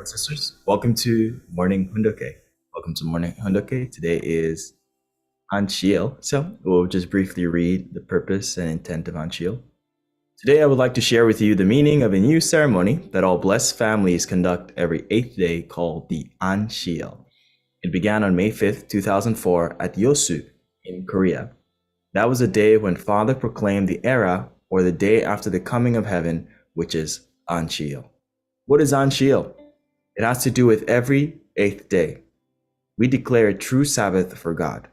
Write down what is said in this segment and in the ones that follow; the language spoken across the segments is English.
and sisters. Welcome to Morning Hundoke. Welcome to Morning Hundoke. Today is Anshio. So we'll just briefly read the purpose and intent of Anshio. Today I would like to share with you the meaning of a new ceremony that all blessed families conduct every 8th day called the Anshio. It began on May 5th, 2004 at Yosu in Korea. That was a day when Father proclaimed the era or the day after the coming of heaven, which is Anshio. What is Anshio? It has to do with every 8th day. We declare a true Sabbath for God.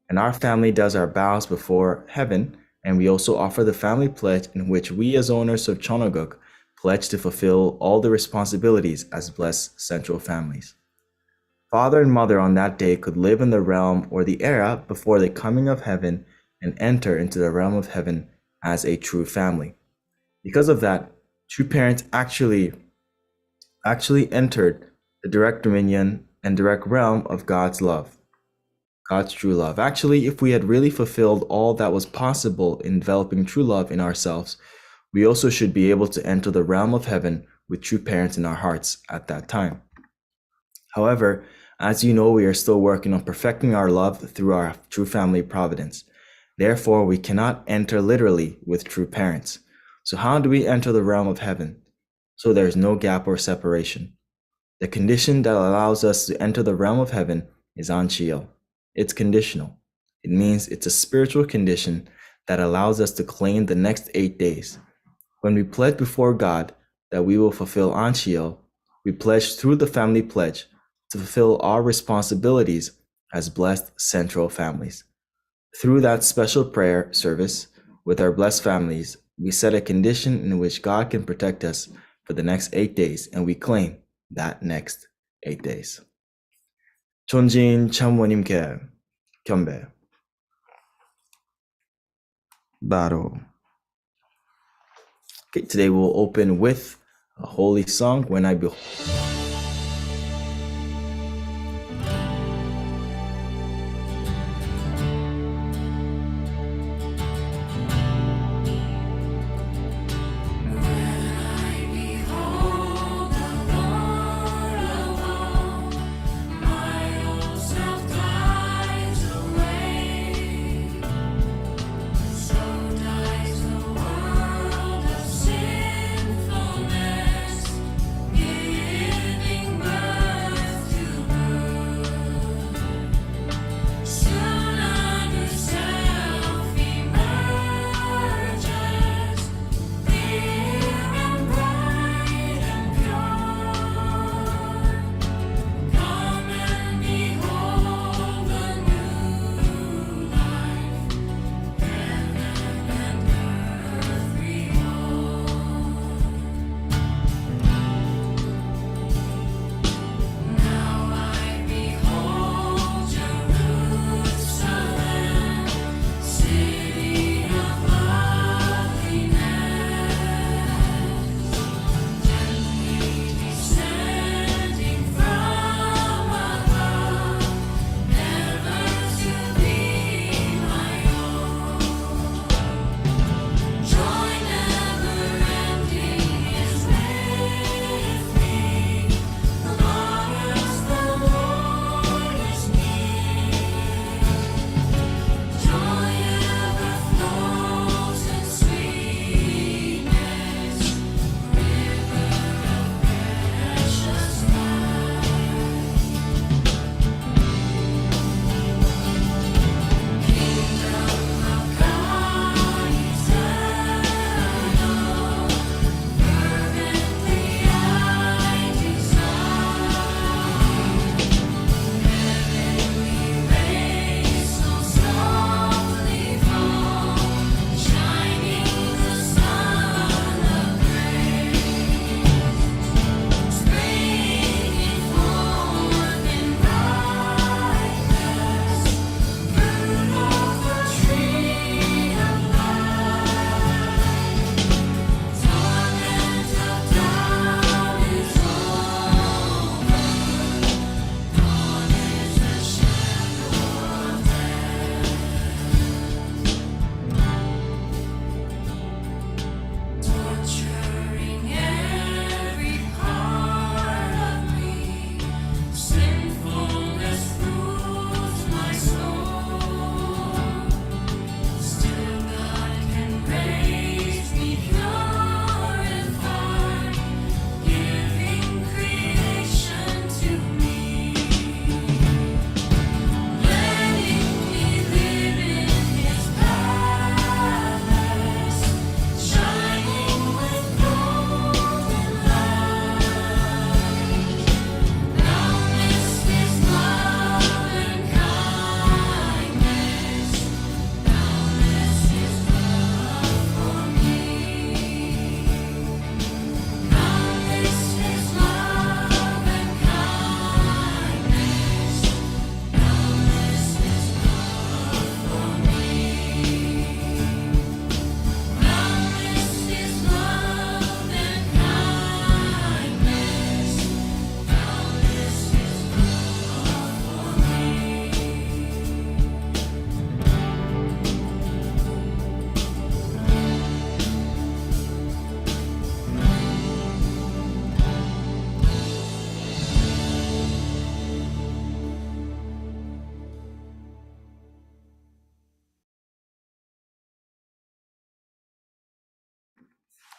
And our family does our vows before heaven, and we also offer the family pledge in which we as owners of Chonoguk pledge to fulfill all the responsibilities as blessed central families. Father and mother on that day could live in the realm or the era before the coming of heaven and enter into the realm of heaven as a true family. Because of that, true parents actually entered the direct dominion and direct realm of God's love, God's true love. Actually, if we had really fulfilled all that was possible in developing true love in ourselves, we also should be able to enter the realm of heaven with true parents in our hearts at that time. However, as you know, we are still working on perfecting our love through our true family providence. Therefore, we cannot enter literally with true parents. So how do we enter the realm of heaven? So there's no gap or separation. The condition that allows us to enter the realm of heaven is Anshio. It's conditional. It means it's a spiritual condition that allows us to claim the next 8 days. When we pledge before God that we will fulfill Anshio, we pledge through the family pledge to fulfill our responsibilities as blessed central families. Through that special prayer service with our blessed families, we set a condition in which God can protect us for the next 8 days, and we claim that next 8 days. 존진 참모님께 경배. 바로. Okay, today we'll open with a holy song, When I Behold. Sinfulness.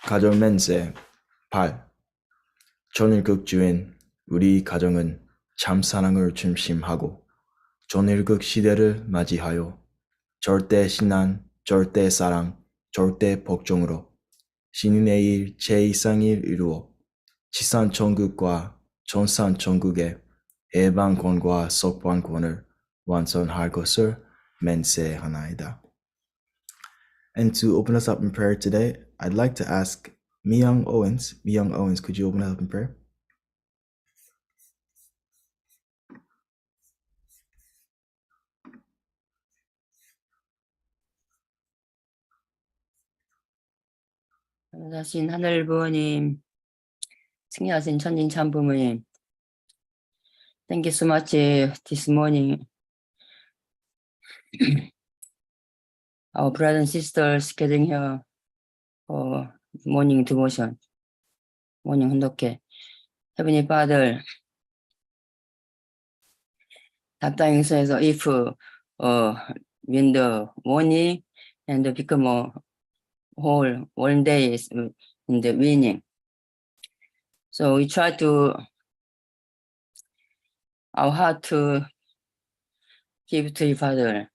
가정 멘세 8. 전일극 주인 우리 가정은 참 사랑을 중심하고 전일극 시대를 맞이하여 절대 신앙, 절대 사랑, 절대 복종으로 신인의 일 제2상을 이루어 지산천국과 전산천국의 해방권과 석방권을 완성할 것을 맹세하나이다. And to open us up in prayer today, I'd like to ask Myung Owens. Myung Owens, could you open us up in prayer? 자신 하늘 부모님, 승리하신 천진 참부모님, thank you so much this morning. Our brothers and sisters gathering here for morning devotion, morning 헌독회. Heavenly Father, 답당에서 if when the morning and become a whole one day is in the winning. So we try to our heart to give to your Father.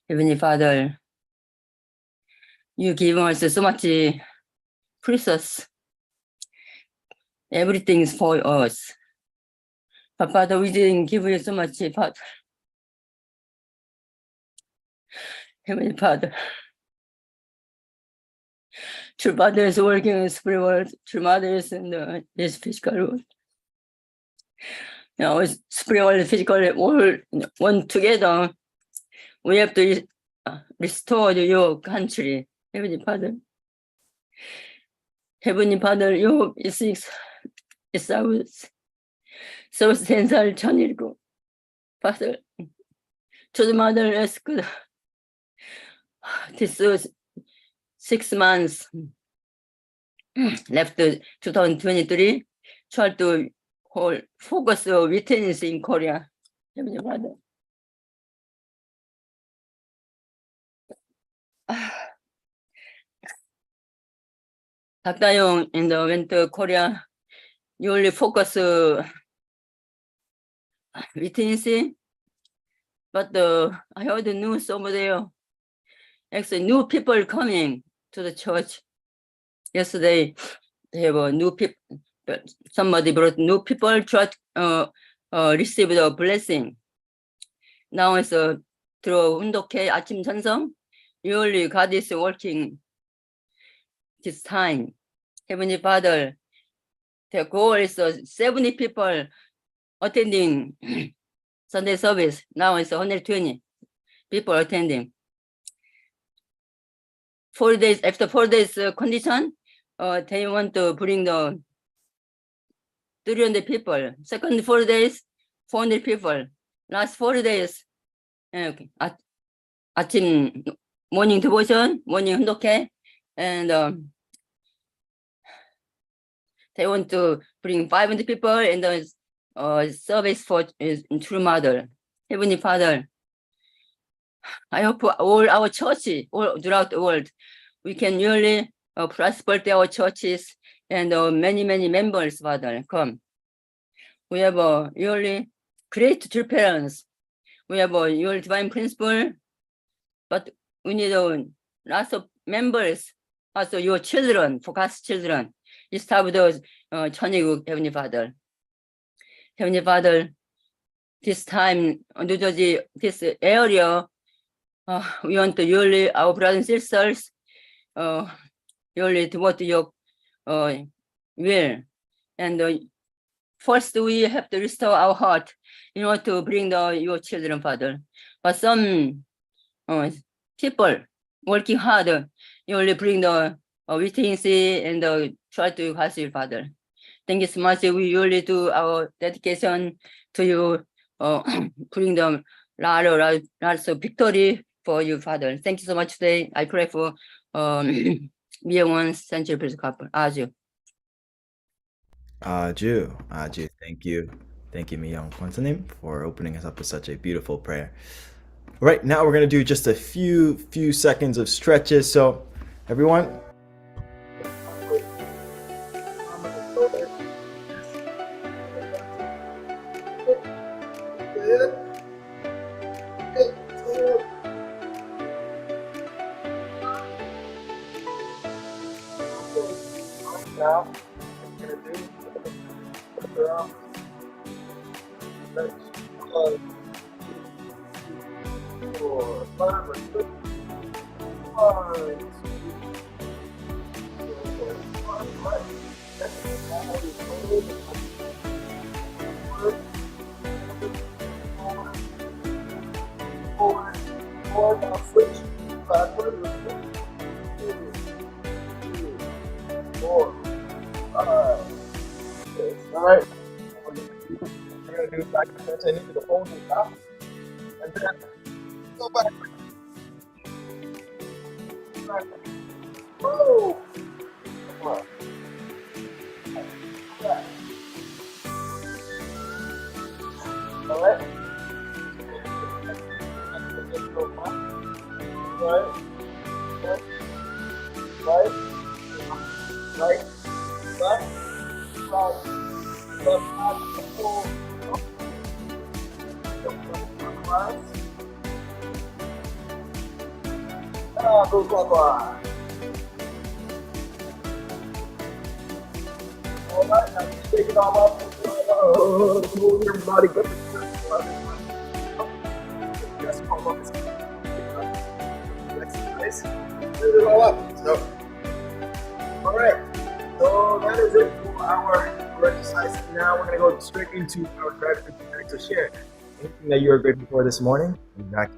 Heavenly Father, you give us so much precious. Everything is for us. But Father, we didn't give you so much, Father. Heavenly Father, true Father is working in the spirit world, true Mother is in this physical world. Now, spirit world and physical all one together. We have to restore your country, Heavenly Father. Heavenly Father, your is ours. So sen살 천일고, Father, to the mother ask this 6 months left 2023, try to focus witness in Korea. Heavenly Father. Dr. in the went to Korea, you only focus witnessing, but I heard the news over there. Actually, new people coming to the church. Yesterday, they have a new people. Somebody brought new people try to receive the blessing. Now it's through 운동회 아침 전성. Usually God is working this time. Heavenly Father, the goal is 70 people attending Sunday service. Now it's 120 people attending. 4 days after 4 days condition, they want to bring the 300 people. Second 4 days, 400 people. Last 4 days, 아침 morning devotion, morning 헌독회, and they want to bring 500 people and the service for True Mother. Heavenly Father, I hope all our churches, all throughout the world, we can really prosper our churches and many members, Father, come. We have a really great true parents. We have a your divine principle, but we need lots of members, also your children, for God's children. Establish 천의국, Heavenly Father. Heavenly Father, this time, New Jersey, this area, we want to really, our brothers and sisters, really devote your will. And first, we have to restore our heart in order to bring your children, Father. But some people working hard, you only bring the witness and try to pass you, Father. Thank you so much. We really do our dedication to you, bring the lots of victory for you, Father. Thank you so much today. I pray for 미영원 Central Priest Couple. 아주. Thank you. Thank you, Myung Kwansanim, for opening us up with such a beautiful prayer. All right, now we're going to do just a few seconds of stretches. So everyone, Good. Good. Now, what you're gonna do, put your arms, stretch, 1, 2, 4, 5, or 6, 1, 2, 4, 5, right. That's now you hold it. Forward, forward, now switch, backward, 2, 3, 4, 5, 6. All right. We're gonna do back to into the hold it up, and then go back. Back. Whoa. Come on. Back. All right. Right. Left. Right. Right. Left. Right. Left. Pull. Go clockwise. All right, now shake it all up. Move your body. Just pump up. Nice. Move it all up. So, all right. So that is it for our exercise. Now we're gonna go straight into our gratitude. So share anything that you are grateful for this morning. Back.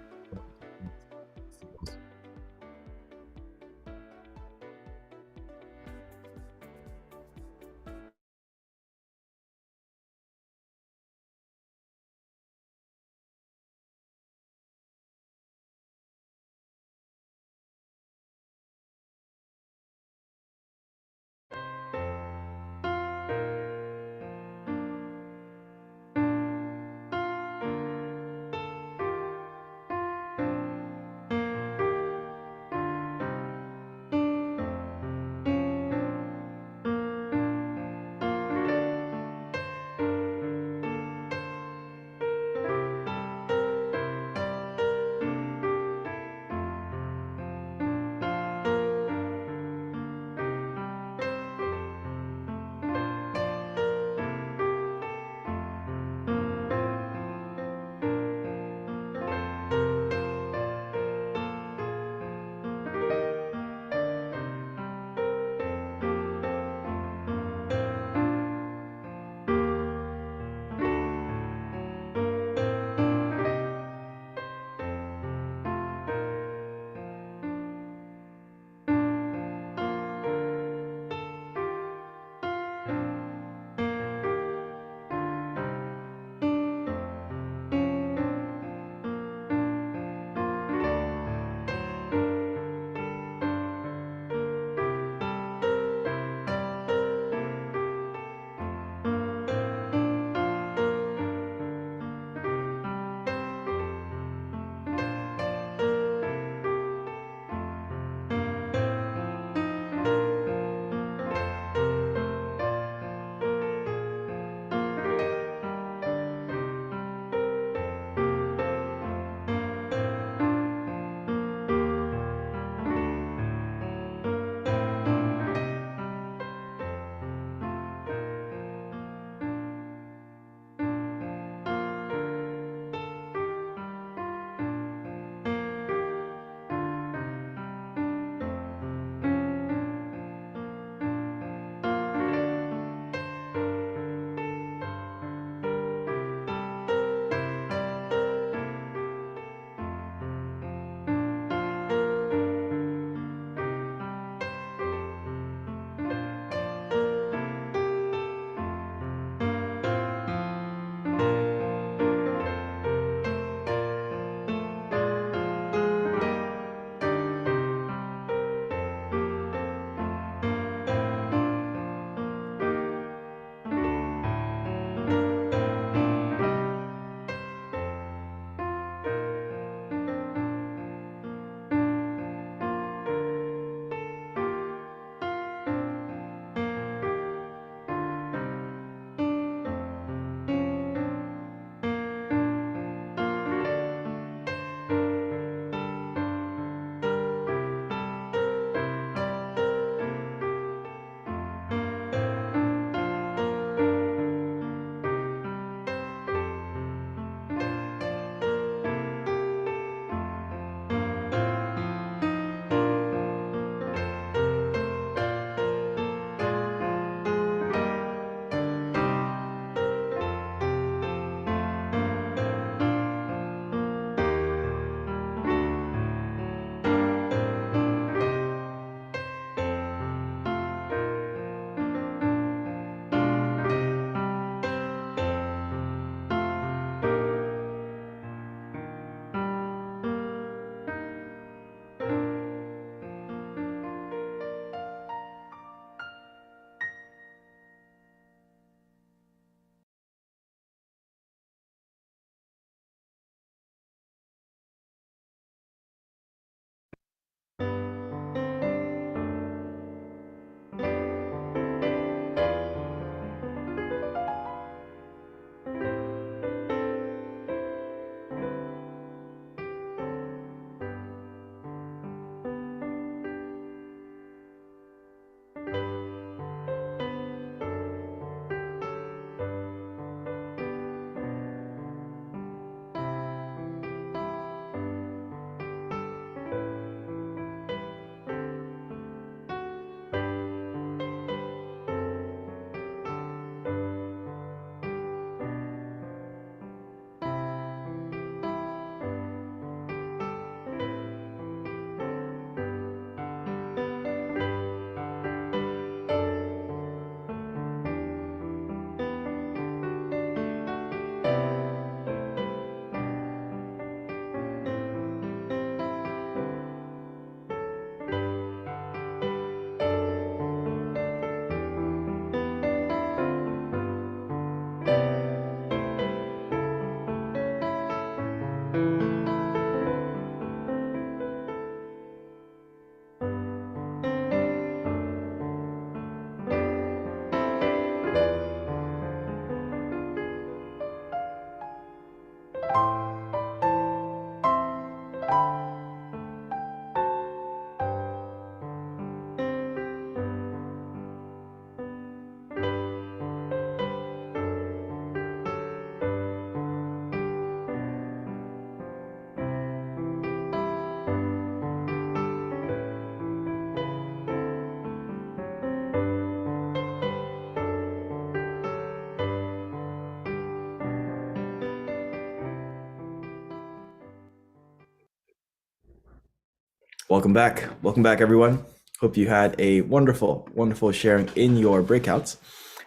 Welcome back. Welcome back, everyone. Hope you had a wonderful, wonderful sharing in your breakouts.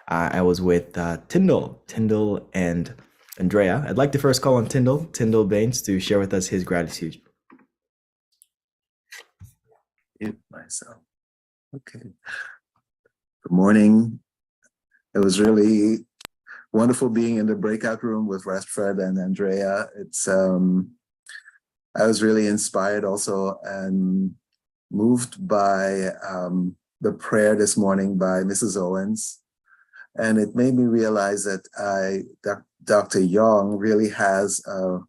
I was with Tyndall and Andrea. I'd like to first call on Tyndall Baines, to share with us his gratitude. Mute myself. Okay. Good morning. It was really wonderful being in the breakout room with Fred and Andrea. I was really inspired also and moved by the prayer this morning by Mrs. Owens. And it made me realize that Dr. Young really has a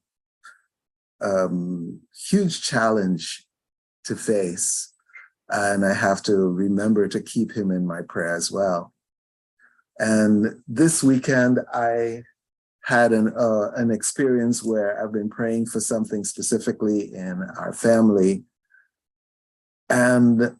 huge challenge to face. And I have to remember to keep him in my prayer as well. And this weekend, I had an experience where I've been praying for something specifically in our family. And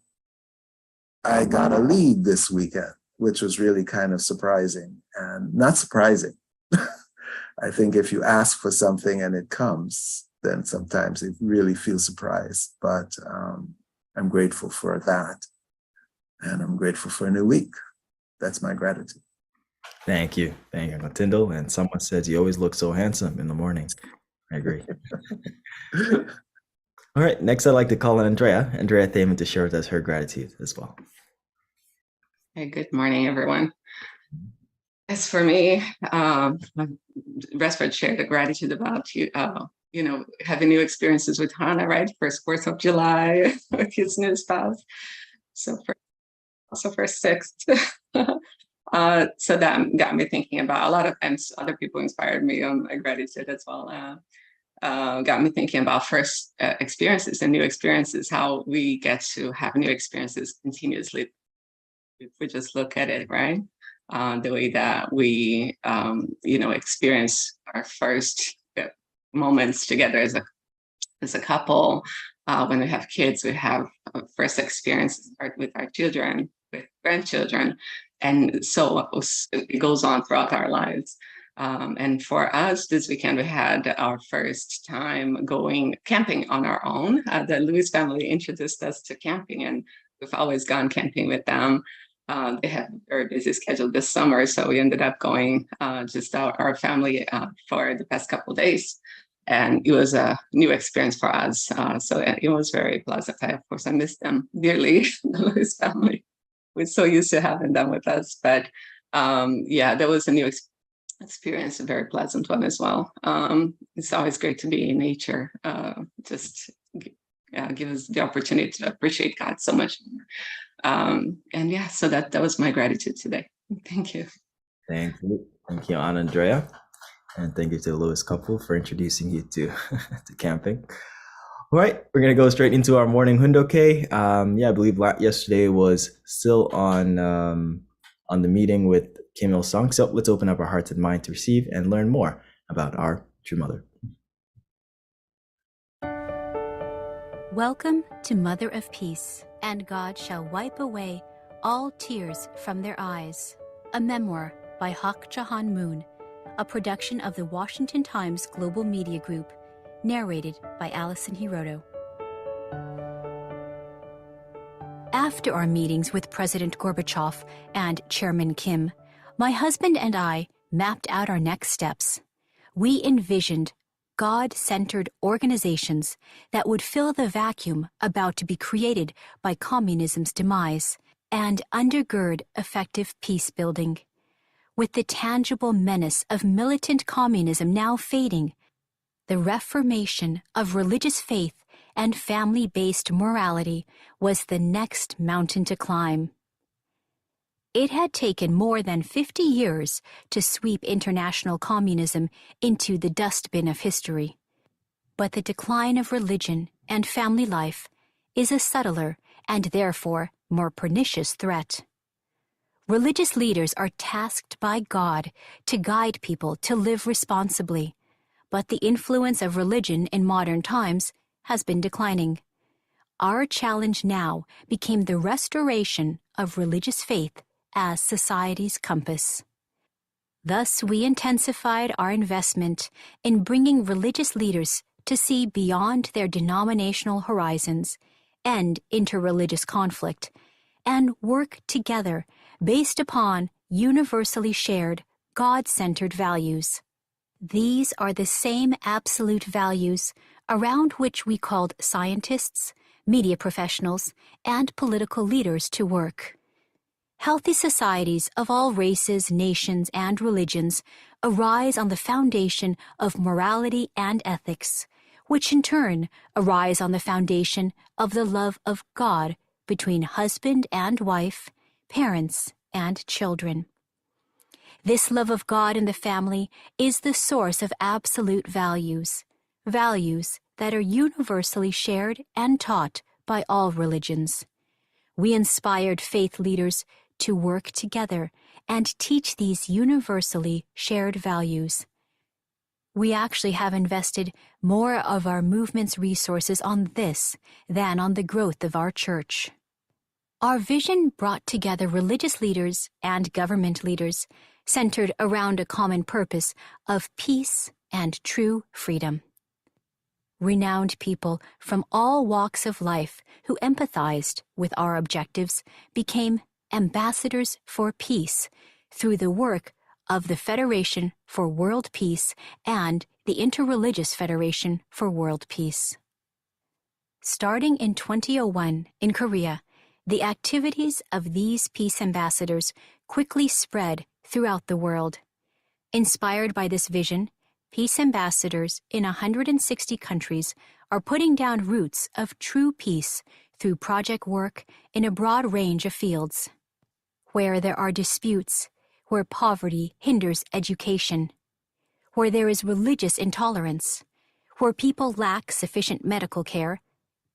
I got a lead this weekend, which was really kind of surprising and not surprising. I think if you ask for something and it comes, then sometimes it really feels surprised. But I'm grateful for that. And I'm grateful for a new week. That's my gratitude. Thank you, Uncle Tyndall. And someone says you always look so handsome in the morning. I agree. All right, next I'd like to call on Andrea Thaman, to share with us her gratitude as well. Hey, good morning, everyone. As for me, Restford shared a gratitude about having new experiences with Hannah, right? First 4th of July with his new spouse. So for 6th. So that got me thinking about a lot of times other people inspired me on my gratitude as well. Got me thinking about first experiences and new experiences, how we get to have new experiences continuously. If we just look at it, right? The way that we, experience our first moments together as a couple. When we have kids, we have first experiences with our children, with grandchildren. And so it goes on throughout our lives. And for us, this weekend, we had our first time going camping on our own. The Lewis family introduced us to camping, and we've always gone camping with them. They have a very busy schedule this summer, so we ended up going just our family for the past couple of days. And it was a new experience for us. So it was very pleasant. Of course, I miss them dearly, the Lewis family. We're so used to having them with us. But that was a new experience, a very pleasant one as well. It's always great to be in nature. Just give us the opportunity to appreciate God so much. So that was my gratitude today. Thank you. Thank you, Anna Andrea. And thank you to the Lewis couple for introducing you to camping. All right, we're going to go straight into our morning hundoke. I believe yesterday was still on the meeting with Kim Il-sung. So let's open up our hearts and mind to receive and learn more about our true mother. Welcome to Mother of Peace, and God shall wipe away all tears from their eyes. A memoir by Hak Jahan Moon, a production of the Washington Times Global Media Group, narrated by Alison Hiroto. After our meetings with President Gorbachev and Chairman Kim, my husband and I mapped out our next steps. We envisioned God-centered organizations that would fill the vacuum about to be created by communism's demise and undergird effective peace building. With the tangible menace of militant communism now fading, the reformation of religious faith and family-based morality was the next mountain to climb. It had taken more than 50 years to sweep international communism into the dustbin of history. But the decline of religion and family life is a subtler and therefore more pernicious threat. Religious leaders are tasked by God to guide people to live responsibly, but the influence of religion in modern times has been declining. Our challenge now became the restoration of religious faith as society's compass. Thus, we intensified our investment in bringing religious leaders to see beyond their denominational horizons end interreligious conflict, and work together based upon universally shared, God-centered values. These are the same absolute values around which we called scientists, media professionals, and political leaders to work. Healthy societies of all races, nations, and religions arise on the foundation of morality and ethics, which in turn arise on the foundation of the love of God between husband and wife, parents and children. This love of God in the family is the source of absolute values, values that are universally shared and taught by all religions. We inspired faith leaders to work together and teach these universally shared values. We actually have invested more of our movement's resources on this than on the growth of our church. Our vision brought together religious leaders and government leaders centered around a common purpose of peace and true freedom. Renowned people from all walks of life who empathized with our objectives became ambassadors for peace through the work of the Federation for World Peace and the Interreligious Federation for World Peace. Starting in 2001 in Korea, the activities of these peace ambassadors quickly spread throughout the world. Inspired by this vision, peace ambassadors in 160 countries are putting down roots of true peace through project work in a broad range of fields. Where there are disputes, where poverty hinders education, where there is religious intolerance, where people lack sufficient medical care,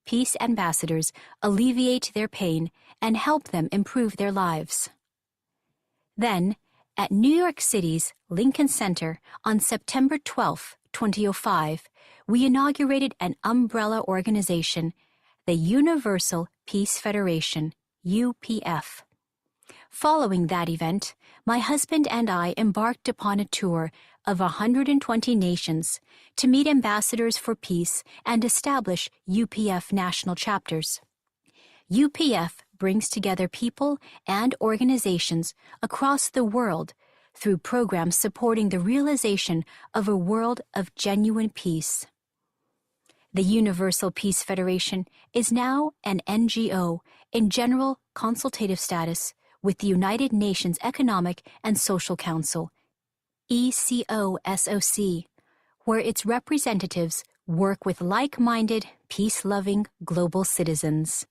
peace ambassadors alleviate their pain and help them improve their lives. Then, at New York City's Lincoln Center on September 12, 2005, we inaugurated an umbrella organization, the Universal Peace Federation, UPF. Following that event, my husband and I embarked upon a tour of 120 nations to meet ambassadors for peace and establish UPF national chapters. UPF brings together people and organizations across the world through programs supporting the realization of a world of genuine peace. The Universal Peace Federation is now an NGO in general consultative status with the United Nations Economic and Social Council, ECOSOC, where its representatives work with like-minded, peace-loving global citizens.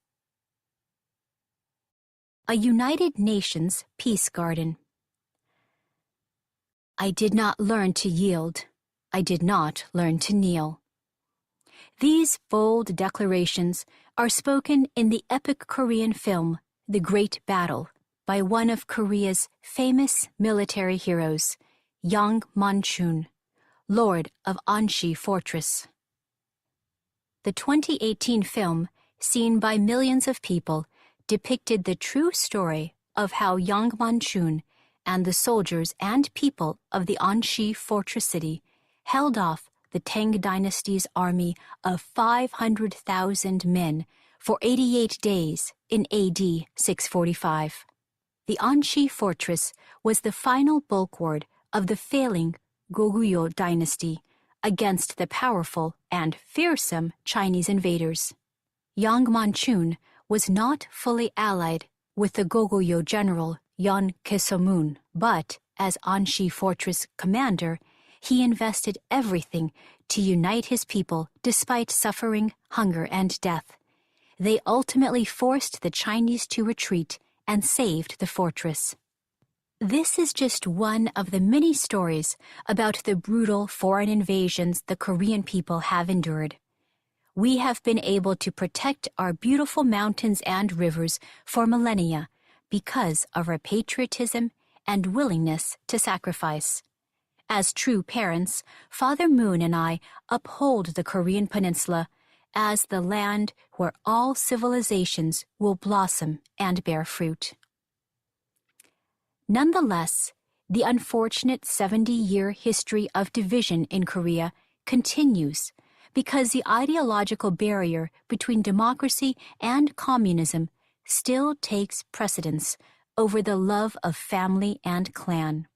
A United Nations Peace Garden. I did not learn to yield. I did not learn to kneel. These bold declarations are spoken in the epic Korean film, The Great Battle, by one of Korea's famous military heroes, Yang Man-chun, Lord of Anshi Fortress. The 2018 film, seen by millions of people, depicted the true story of how Yang Man-chun and the soldiers and people of the Anshi Fortress city held off the Tang dynasty's army of 500,000 men for 88 days in AD 645. The Anshi Fortress was the final bulwark of the failing Goguryeo dynasty against the powerful and fearsome Chinese invaders. Yang Man-chun was not fully allied with the Goguryeo general Yeon Kesomun, but as Anshi Fortress commander, he invested everything to unite his people despite suffering, hunger, and death. They ultimately forced the Chinese to retreat and saved the fortress. This is just one of the many stories about the brutal foreign invasions the Korean people have endured. We have been able to protect our beautiful mountains and rivers for millennia because of our patriotism and willingness to sacrifice. As true parents, Father Moon and I uphold the Korean Peninsula as the land where all civilizations will blossom and bear fruit. Nonetheless, the unfortunate 70-year history of division in Korea continues because the ideological barrier between democracy and communism still takes precedence over the love of family and clan.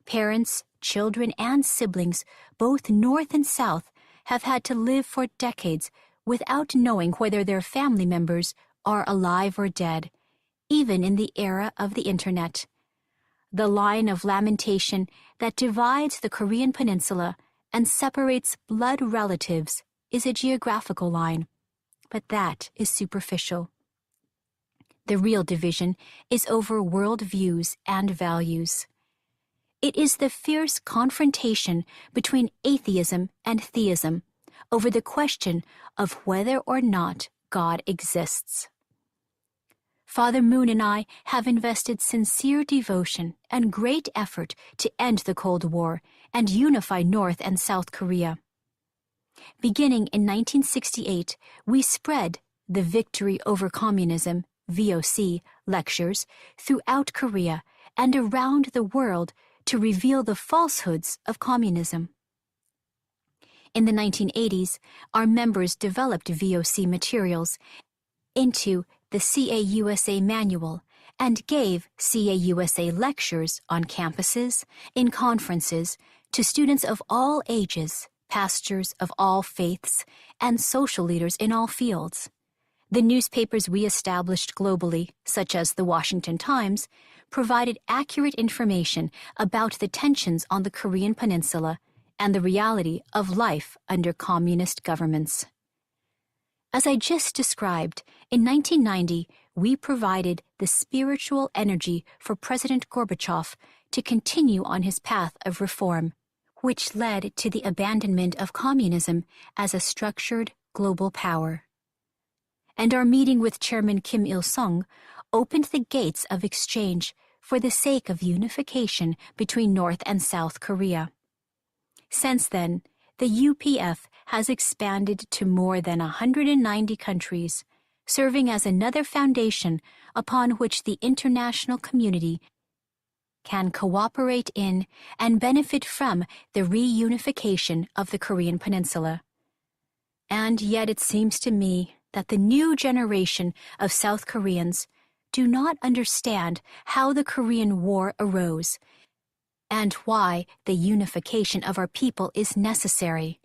Parents, children, and siblings, both North and South, have had to live for decades without knowing whether their family members are alive or dead, even in the era of the Internet. The line of lamentation that divides the Korean peninsula and separates blood relatives is a geographical line, but that is superficial. The real division is over world views and values. It is the fierce confrontation between atheism and theism over the question of whether or not God exists. Father Moon and I have invested sincere devotion and great effort to end the Cold War and unify North and South Korea. Beginning in 1968, we spread the Victory Over Communism, VOC, lectures throughout Korea and around the world to reveal the falsehoods of communism. In the 1980s, our members developed VOC materials into the CAUSA manual and gave CAUSA lectures on campuses, in conferences, to students of all ages, pastors of all faiths, and social leaders in all fields. The newspapers we established globally, such as the Washington Times, provided accurate information about the tensions on the Korean peninsula and the reality of life under communist governments. As I just described, in 1990, we provided the spiritual energy for President Gorbachev to continue on his path of reform, which led to the abandonment of communism as a structured global power. And our meeting with Chairman Kim Il-sung opened the gates of exchange for the sake of unification between North and South Korea. Since then, the UPF has expanded to more than 190 countries, serving as another foundation upon which the international community can cooperate in and benefit from the reunification of the Korean peninsula. And yet it seems to me that the new generation of South Koreans do not understand how the Korean War arose and why the unification of our people is necessary.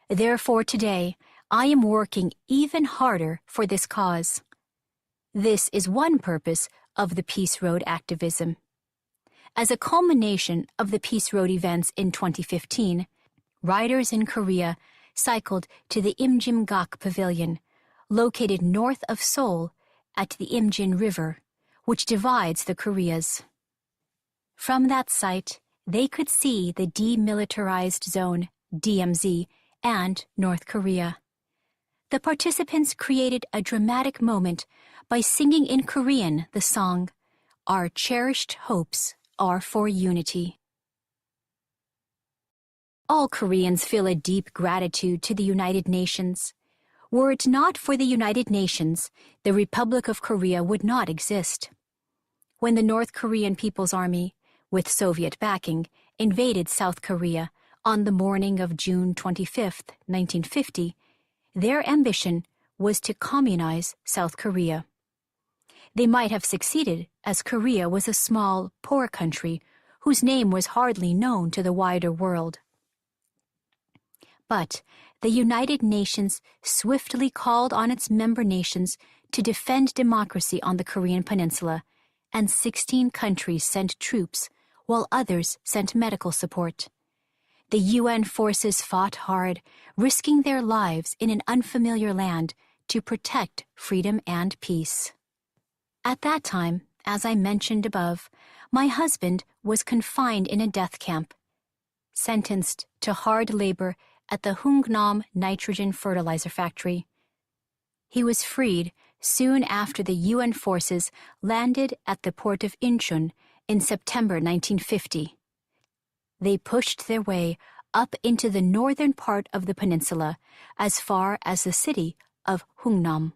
Therefore, today, I am working even harder for this cause. This is one purpose of the Peace Road activism. As a culmination of the Peace Road events in 2015, riders in Korea cycled to the Imjimgak Pavilion, located north of Seoul at the Imjin River, which divides the Koreas. From that site, they could see the demilitarized zone, DMZ, and North Korea. The participants created a dramatic moment by singing in Korean the song, "Our Cherished Hopes Are for Unity." All Koreans feel a deep gratitude to the United Nations. Were it not for the United Nations, the Republic of Korea would not exist. When the North Korean People's Army, with Soviet backing, invaded South Korea on the morning of June 25, 1950, their ambition was to communize South Korea. They might have succeeded, as Korea was a small, poor country whose name was hardly known to the wider world. But the United Nations swiftly called on its member nations to defend democracy on the Korean peninsula, and 16 countries sent troops, while others sent medical support. The UN forces fought hard, risking their lives in an unfamiliar land to protect freedom and peace. At that time, as I mentioned above, my husband was confined in a death camp, sentenced to hard labor at the Hungnam nitrogen fertilizer factory. He was freed soon after the UN forces landed at the port of Incheon in September 1950. They pushed their way up into the northern part of the peninsula as far as the city of Hungnam.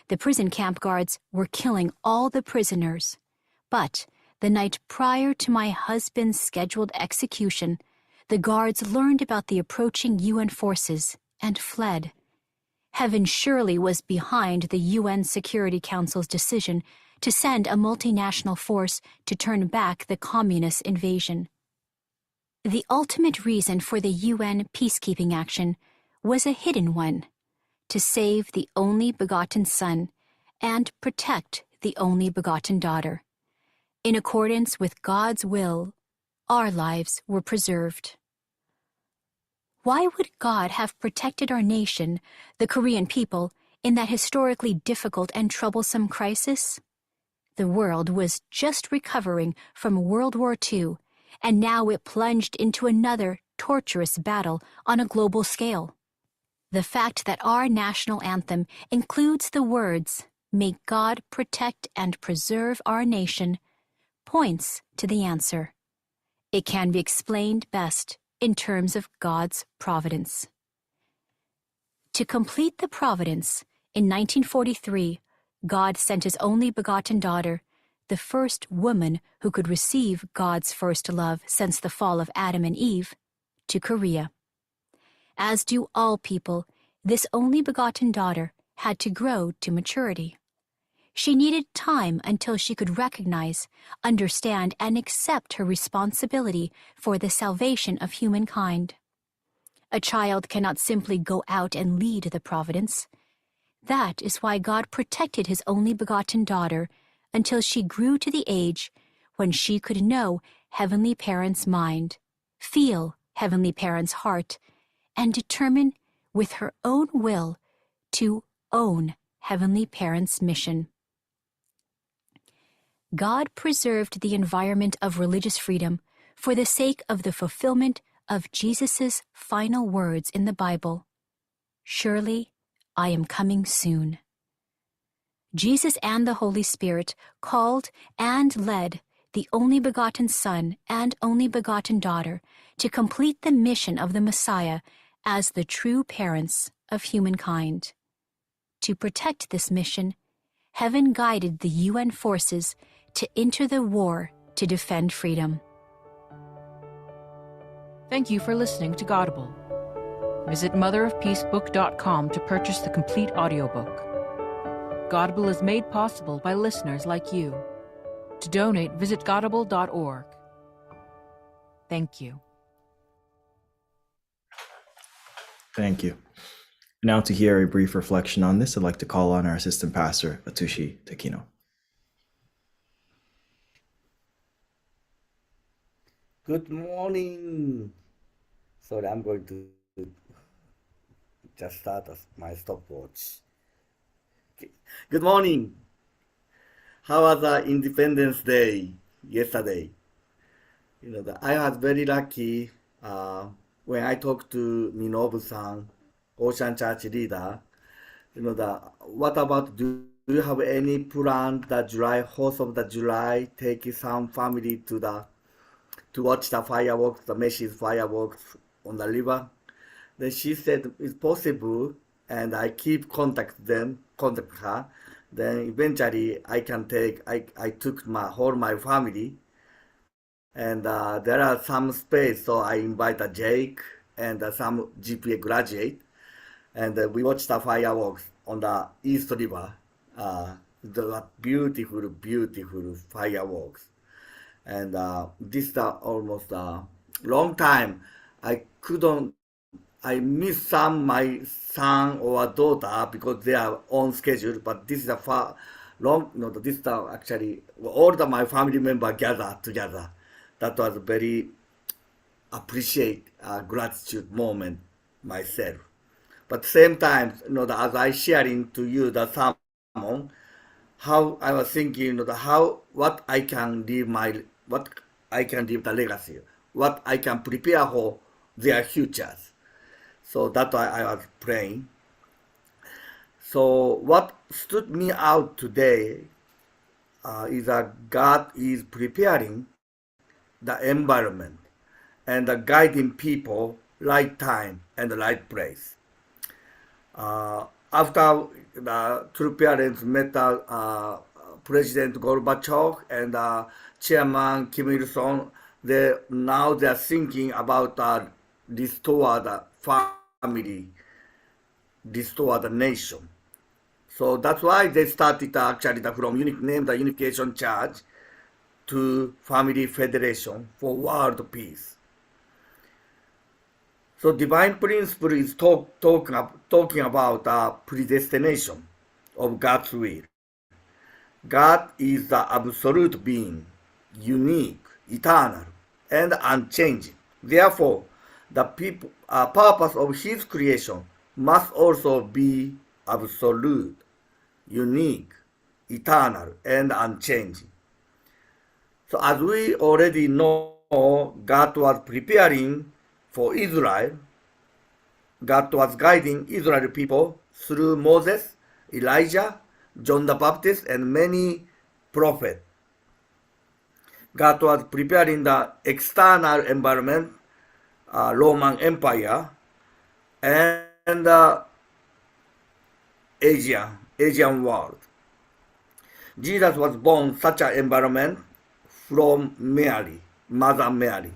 The prison camp guards were killing all the prisoners, but the night prior to my husband's scheduled execution, the guards learned about the approaching UN forces and fled. Heaven surely was behind the UN Security Council's decision to send a multinational force to turn back the communist invasion. The ultimate reason for the UN peacekeeping action was a hidden one: to save the only begotten Son and protect the only begotten daughter. In accordance with God's will, our lives were preserved. Why would God have protected our nation, the Korean people, in that historically difficult and troublesome crisis? The world was just recovering from World War II, and now it plunged into another torturous battle on a global scale. The fact that our national anthem includes the words, "May God protect and preserve our nation," points to the answer. It can be explained best in terms of God's providence. To complete the providence, in 1943, God sent His only begotten daughter, the first woman who could receive God's first love since the fall of Adam and Eve, to Korea. As do all people, this only begotten daughter had to grow to maturity. She needed time until she could recognize, understand, and accept her responsibility for the salvation of humankind. A child cannot simply go out and lead the providence. That is why God protected His only begotten daughter until she grew to the age when she could know Heavenly Parent's mind, feel Heavenly Parent's heart, and determine with her own will to own Heavenly Parent's mission. God preserved the environment of religious freedom for the sake of the fulfillment of Jesus' final words in the Bible, "Surely I am coming soon." Jesus and the Holy Spirit called and led the only begotten Son and only begotten daughter to complete the mission of the Messiah as the true parents of humankind. To protect this mission, heaven guided the UN forces to enter the war to defend freedom. Thank you for listening to Godable. Visit motherofpeacebook.com to purchase the complete audiobook. Godable is made possible by listeners like you. To donate, visit godable.org. Thank you. Thank you. Now, to hear a brief reflection on this, I'd like to call on our assistant pastor, Atushi Takino. Good morning. Sorry, I'm going to just start my stopwatch. Okay. Good morning. How was the Independence Day yesterday? I was very lucky when I talked to Minobu-san, Ocean Church leader. What about, do you have any plan that July, 4th of the July, take some family to watch the fireworks, the Macy's fireworks on the river? Then she said it's possible, and I keep contact her. Then eventually I took my family, and there are some space, so I invite Jake and some GPA graduate, and we watched the fireworks on the East River. The beautiful, beautiful fireworks. And this is almost a long time. I miss my son or daughter because they are on schedule, but this is this is actually all my family members gathered together. That was very appreciate gratitude moment myself. But same time, as I sharing to you the sermon, how I was thinking, what I can leave the legacy, what I can prepare for their futures. So that's why I was praying. So what stood me out today is that God is preparing the environment and guiding people right time and the right place. After the true parents met President Gorbachev and Chairman Kim Il-sung, now they are thinking about restore the family restore the nation. So that's why they started actually from name the Unification Church to Family Federation for World Peace. So divine principle is talking about predestination of God's will. God is the absolute being, unique, eternal, and unchanging. Therefore, the purpose of His creation must also be absolute, unique, eternal, and unchanging. So as we already know, God was preparing for Israel. God was guiding Israel people through Moses, Elijah, John the Baptist, and many prophets. God was preparing the external environment, Roman Empire, and the Asian world. Jesus was born such an environment from Mary, Mother Mary.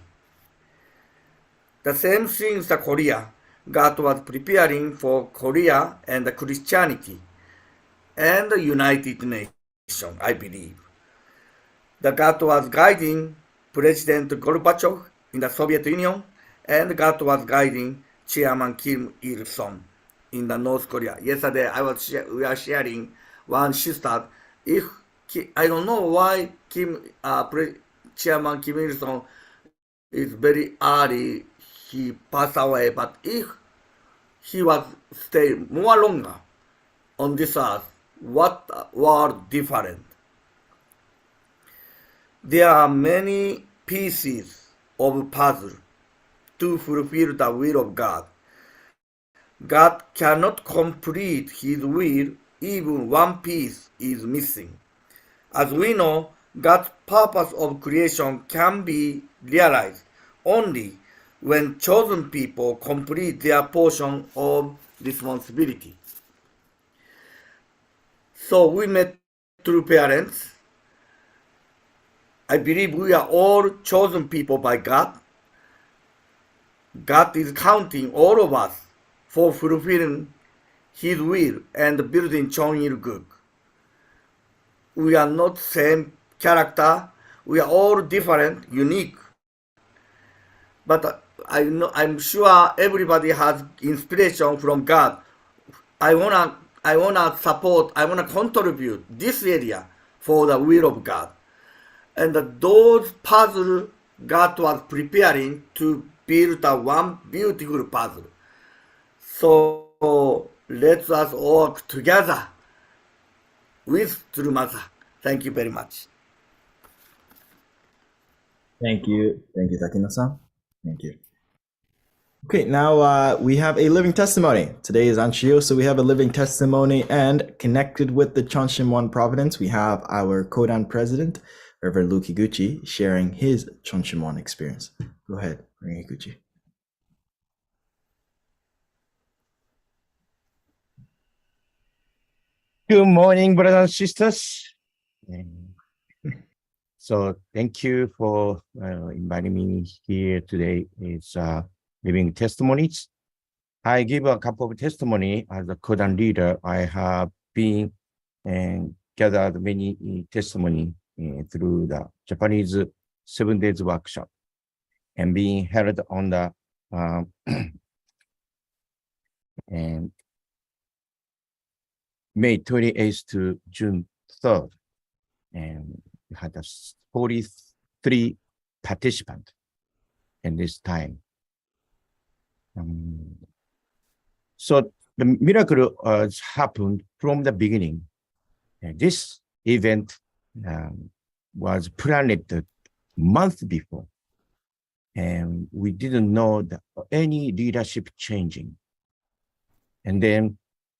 The same thing is the Korea. God was preparing for Korea and the Christianity and the United Nations, I believe. The God was guiding President Gorbachev in the Soviet Union, and God was guiding Chairman Kim Il-sung in the North Korea. Yesterday, we are sharing one sister. I don't know why Chairman Kim Il-sung is very early. He passed away, but if he was stay more longer on this earth, what world different? There are many pieces of puzzle to fulfill the will of God. God cannot complete His will, even one piece is missing. As we know, God's purpose of creation can be realized only when chosen people complete their portion of responsibility. So we met true parents. I believe we are all chosen people by God. God is counting all of us for fulfilling His will and building Cheonil-guk. We are not same character. We are all different, unique. But I'm sure everybody has inspiration from God. I wanna support. I wanna contribute this area for the will of God. And those puzzles God was preparing to build a one beautiful puzzle. So let us work together with True Mother. Thank you very much. Thank you, Takino-san. Thank you. Okay, now we have a living testimony. Today is Anshio, so we have a living testimony, and connected with the Chonshimwon Providence, we have our Kodan president, Reverend Luke Higuchi, sharing his Chonshimwon experience. Go ahead, Reverend Higuchi. Good morning, brothers and sisters. So thank you for inviting me here today. It's Living Testimonies. I give a couple of testimony as a Kodan leader. I have been and gathered many testimony through the Japanese 7 days workshop and being held on the and May 28th to June 3rd. And we had 43 participants in this time. So the miracle happened from the beginning. And this event was planned the month before. And we didn't know that any leadership changing. And then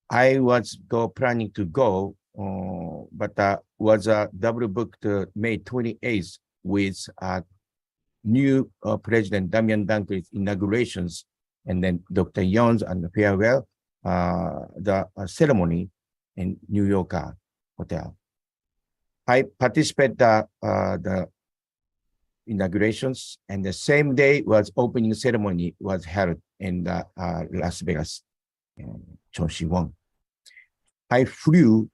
I was planning to go, but was double booked May 28th with new President Damian Dunkley's inaugurations, and then Dr. Young's and the farewell, the ceremony in New York hotel. I participated the inaugurations, and the same day was opening ceremony was held in Las Vegas. Chon Si-won. I flew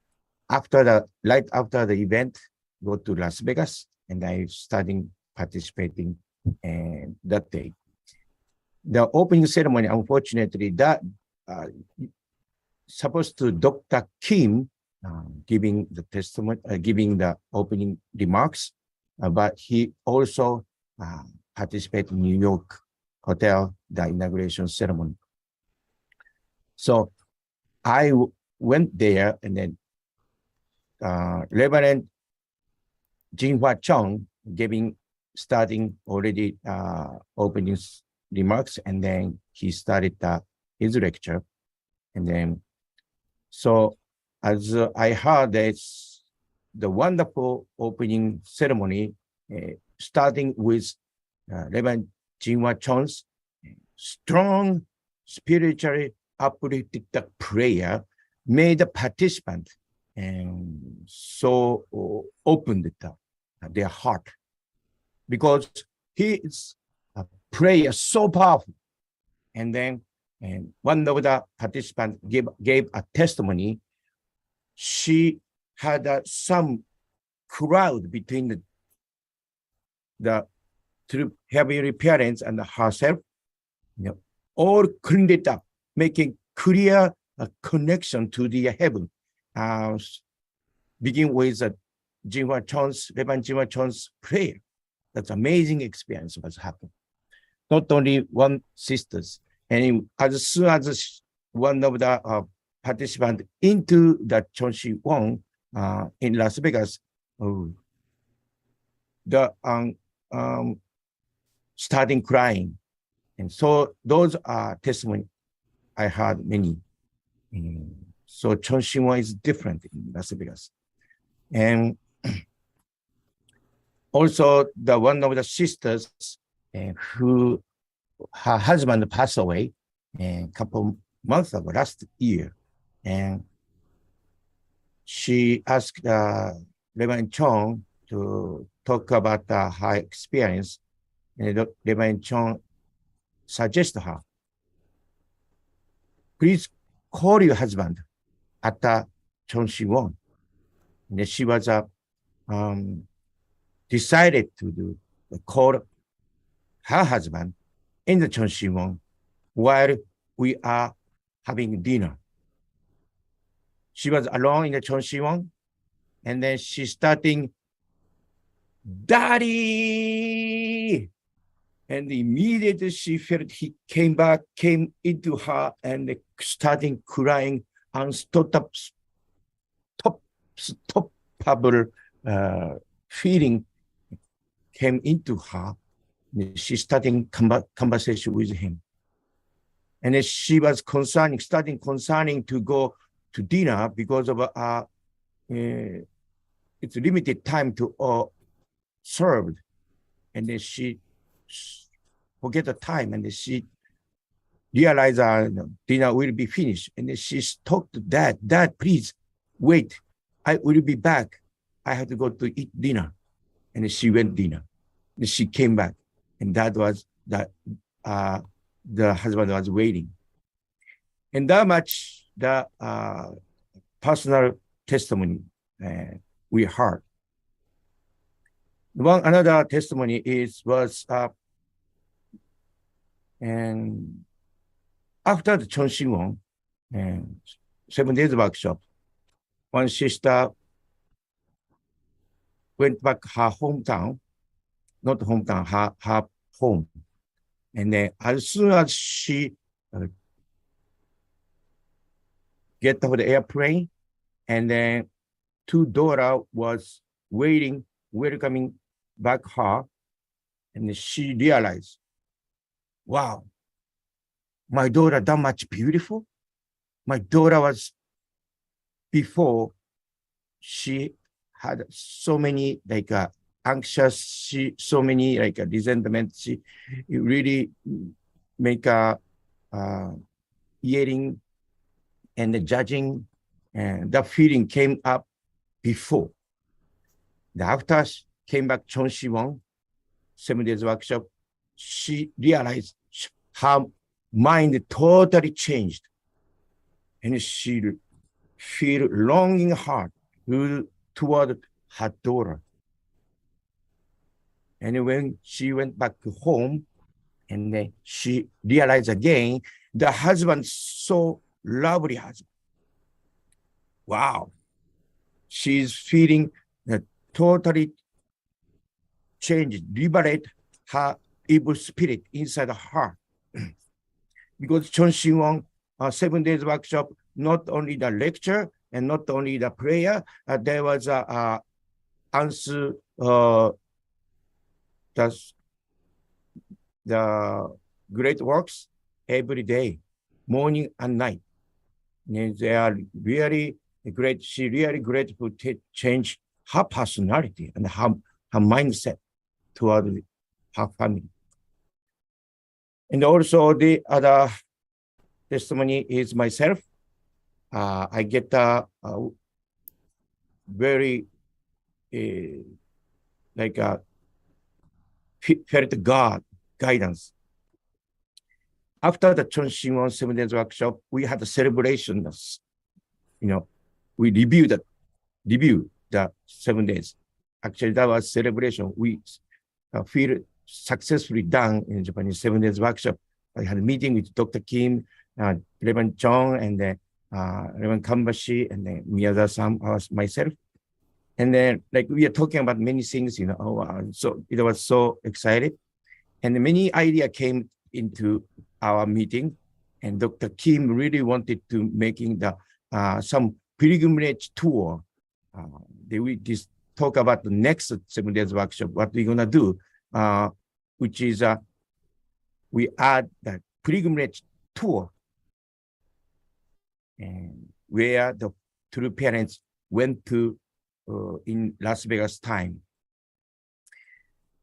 right after the event, go to Las Vegas, and I started participating that day. The opening ceremony, unfortunately, that supposed to Dr. Kim giving the testimony, giving the opening remarks, but he also participated in New York hotel, the inauguration ceremony. So I went there, and then Reverend Jinhwa Chung starting already opening remarks, and then he started his lecture. And then, so as I heard, that's the wonderful opening ceremony, starting with Reverend Jinhwa Chung's strong spiritually uplifted prayer, made the participant and so opened their heart, because his prayer so powerful. And then one of the participants gave a testimony. She had some crowd between the heavenly parents and herself, all cleaned it up, making clear a connection to the heaven. Begin with Reverend Jinhwa Chung's prayer. That's amazing experience was happening. Not only one sisters, and as soon as one of the participants into the Chon Si-won in Las Vegas, starting crying. And so those are testimony I heard many. So Chon Si-won is different in Las Vegas. And also the one of the sisters who her husband passed away a couple months ago, last year. And she asked Reverend Chong to talk about her experience. And Reverend Chong suggested her, please call your husband at Chon Si-won. And she was decided to call her husband in the Chon Si-won while we are having dinner. She was alone in the Chon Si-won, and then she starting, Daddy! And immediately she felt he came into her and starting crying, unstoppable feeling came into her. She starting conversation with him. And then she was starting concerning to go to dinner because of it's limited time to serve. And then she forget the time, and then she realized dinner will be finished. And then she talked to Dad, please wait, I will be back. I have to go to eat dinner. And then she went dinner. And she came back, and that was that the husband was waiting. And that much the personal testimony we heard. Another testimony was and after the Chon Si-won 7 days workshop, one sister went back her hometown, not hometown, her home. And then as soon as she get off the airplane, and then 2 daughters was welcoming back her, and she realized, wow, my daughter that much beautiful. My daughter was, before, she had so many anxious, so many resentment. She really make a yelling and judging, and that feeling came up before. After she came back Chon Si-won, 7 days workshop, she realized her mind totally changed. and she feel longing heart toward her daughter. And when she went back home, and then she realized again, the husband, so lovely husband. Wow. She's feeling that totally changed, liberate her evil spirit inside her. Because Chon Shin-won 7 days workshop, not only the lecture and not only the prayer, there was a answer the great works every day, morning and night. And they are really great. She really grateful to change her personality and her mindset toward her family. And also the other testimony is myself. I get very felt God guidance. After the Chon Shin-won 7 days workshop, we had a celebration. We reviewed the 7 days. Actually, that was celebration. We feel successfully done in Japanese 7 days workshop. I had a meeting with Dr. Kim, Reverend Chong, and Reverend Kambashi, and then Miyada-san, myself. And then, we are talking about many things, so it was so excited. And many ideas came into our meeting, and Dr. Kim really wanted to making some pilgrimage tour. We just talk about the next 7 days workshop, what we're gonna do, which is we add the pilgrimage tour, and where the two parents went to in Las Vegas time.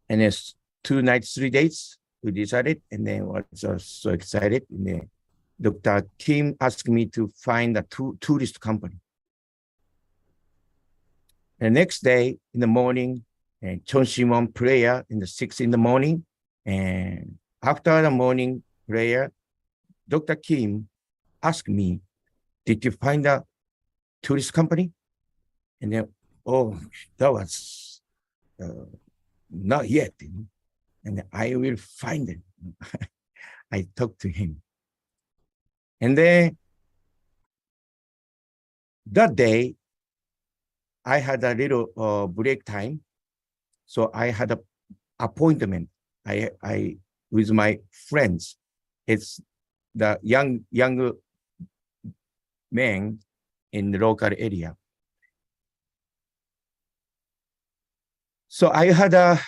And it's 2 nights, 3 days, we decided, and then was so excited. And then Dr. Kim asked me to find a tourist company. The next day in the morning, Chon Shin-won prayer in the 6 in the morning. And after the morning prayer, Dr. Kim asked me, did you find a tourist company? And then, oh, that was not yet. And I will find it. I talked to him. And then that day, I had a little break time. So I had an appointment I with my friends. It's the young men in the local area. So I had a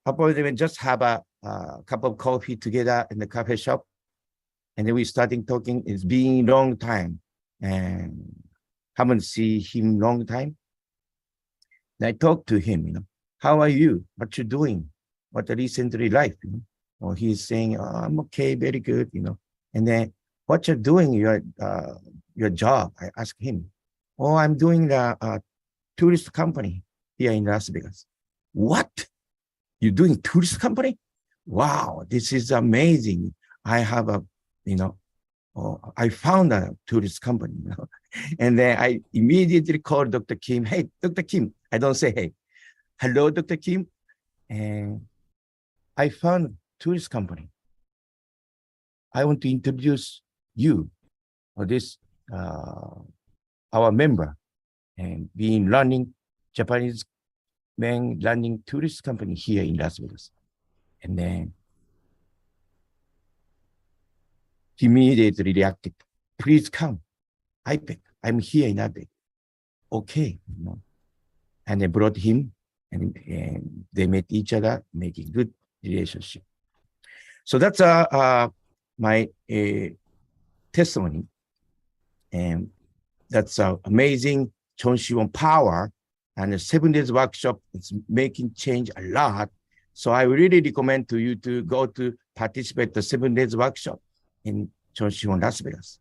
appointment, just have a cup of coffee together in the coffee shop. And then we started talking. It's been a long time and haven't seen him long time. And I talked to him, how are you? What you doing? What the recently life? Or he's saying, oh, I'm okay, very good, And then what you're doing, your job? I asked him. Oh, I'm doing the tourist company here in Las Vegas. What? You're doing tourist company? Wow, this is amazing. I have I found a tourist company. And then I immediately called Dr. Kim. Hey, Dr. Kim. I don't say hey. Hello, Dr. Kim. And I found a tourist company. I want to introduce you or this our member and running Japanese men running tourist company here in Las Vegas. And then he immediately reacted, please come, IPEC, I'm here in IPEC. Okay, And I brought him and they met each other, making good relationship. So that's my testimony. And that's amazing Chon Shin-won power. And the 7 days workshop is making change a lot. So I really recommend to you to go to participate the 7 days workshop in Chon Shin-won Las Vegas.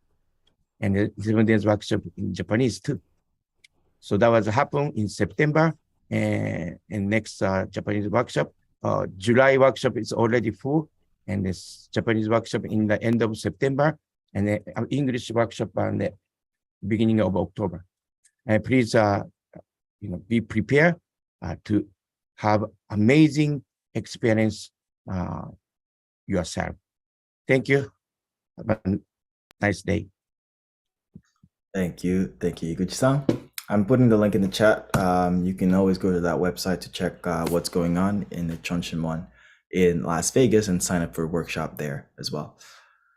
And the 7 days workshop in Japanese too. So that was happen in September. And next Japanese workshop, July workshop is already full. And this Japanese workshop in the end of September. And the English workshop on the beginning of October. And please, be prepared to have amazing experience yourself. Thank you. Have a nice day. Thank you, Iguchi-san. I'm putting the link in the chat. You can always go to that website to check what's going on in the Chonshin one in Las Vegas and sign up for a workshop there as well.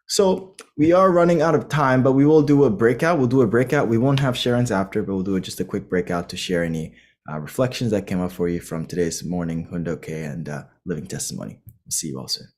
So we are running out of time, but we will do a breakout. We'll do a breakout. We won't have Sharon's after, but we'll do just a quick breakout to share any reflections that came up for you from today's morning Hundoke and living testimony. We'll see you all soon.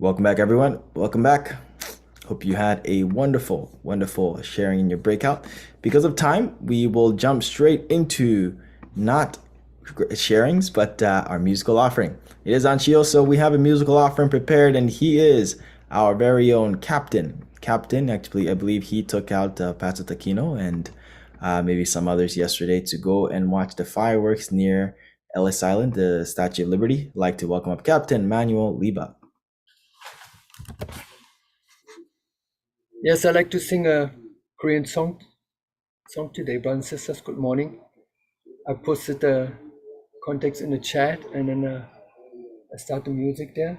Welcome back, everyone. Welcome back. Hope you had a wonderful, wonderful sharing in your breakout. Because of time, we will jump straight into not sharings, but our musical offering. It is Anshio, so we have a musical offering prepared, and he is our very own captain. Captain, actually, I believe he took out Pastor Taquino and maybe some others yesterday to go and watch the fireworks near Ellis Island, the Statue of Liberty. I'd like to welcome up Captain Manuel Liba. Yes, I'd like to sing a Korean song today, brothers and sisters. Good morning. I posted the context in the chat, and then I start the music there.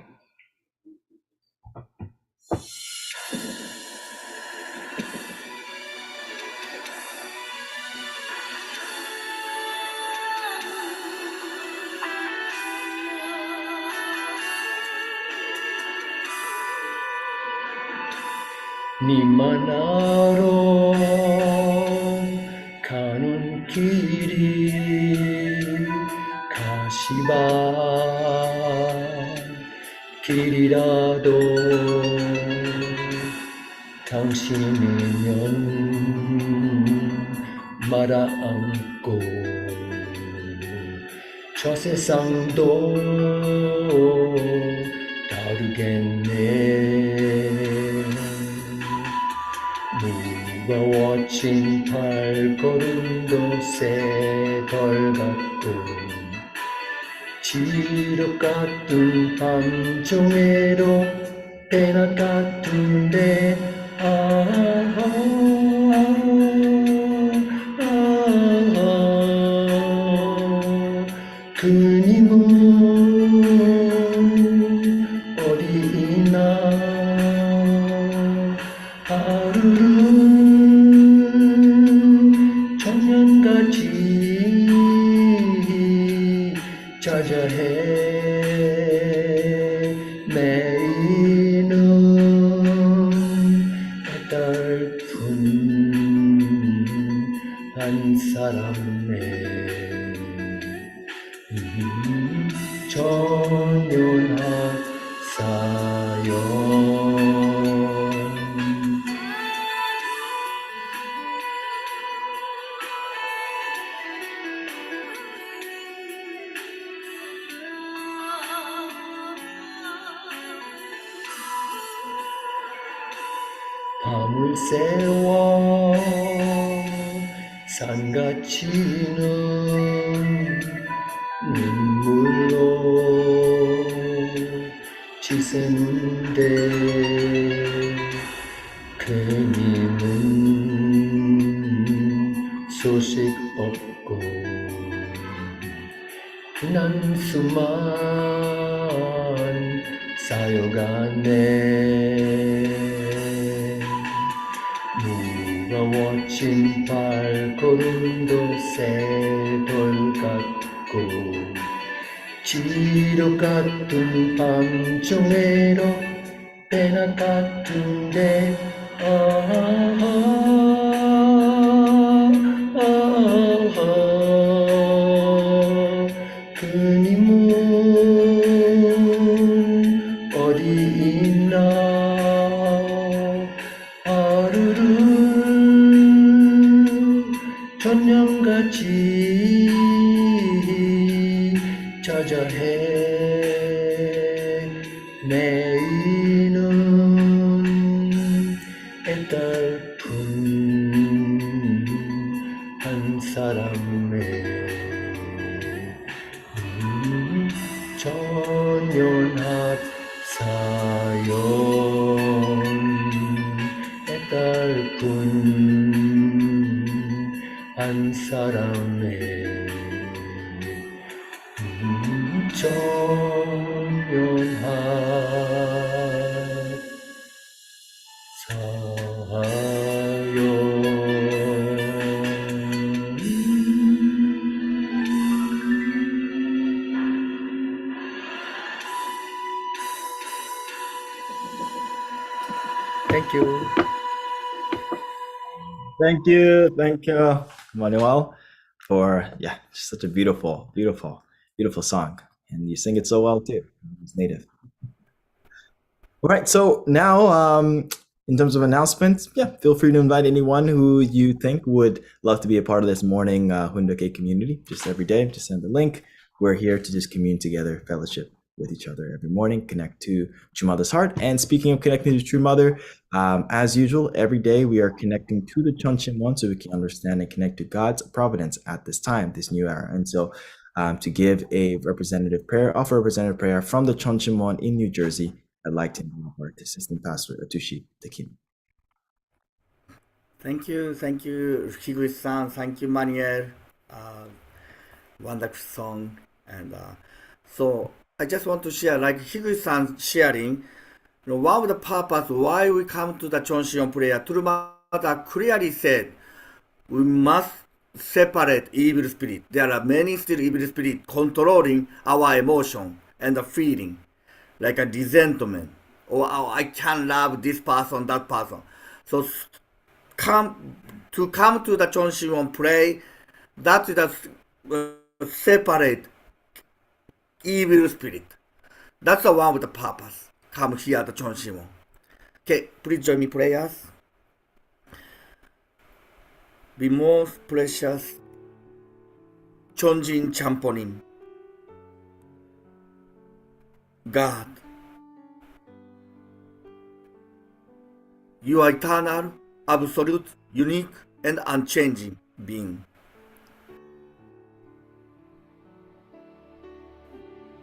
네 만나러 가는 길이 가시밭 길이라도 당신이면 말아 안고 저 세상도 다르겠네. 무거워진 발걸음도 새덜 같고 지륵 같은 밤중에도 배낮 같은데 그님은 어디 있나. 하루는 천년같이 자자해 매이는 애달픈 한 사람의 전연합 사연. 밤을 새워 산같이는 눈물로 지새는데 그님은 소식 없고 난수만 쌓여가네. 무거워진 발걸음도 새돌 같고 지옥 같은 밤중에도 배낮 같은데 그님은 어디 있나. 하루는 천년같이 자자해 매이는 애달픈 한 사람의 전연합 사연. 애달픈 한 사람의 전연합 Thank you. Thank you, Manuel, for just such a beautiful, beautiful, beautiful song, and you sing it so well too. It's native. All right. So now, in terms of announcements, yeah, feel free to invite anyone who you think would love to be a part of this morning Hundoke community. Just every day, just send the link. We're here to just commune together, fellowship with each other every morning, connect to True Mother's heart. And speaking of connecting to True Mother, as usual, every day we are connecting to the Chuncheon One so we can understand and connect to God's providence at this time, this new era. And so to give a representative prayer, offer a representative prayer from the Chuncheon One in New Jersey, I'd like to invite our Assistant Pastor Atushi Takin. Thank you, Higuchi-san. Thank you, Manuel. Wonderful song. And so I just want to share, like Higuchi-san sharing, one of the purpose why we come to the Chonshion prayer. True Mother clearly said we must separate evil spirit. There are many still evil spirit controlling our emotion and the feeling, like a resentment, or oh, I can't love this person, that person. So come to the Chonshion pray, that is a separate evil spirit. That's the one with the purpose. Come here, the Chonshion. Okay, please join me prayers. Be most precious Chonjin Champonim. God, you are eternal, absolute, unique, and unchanging being.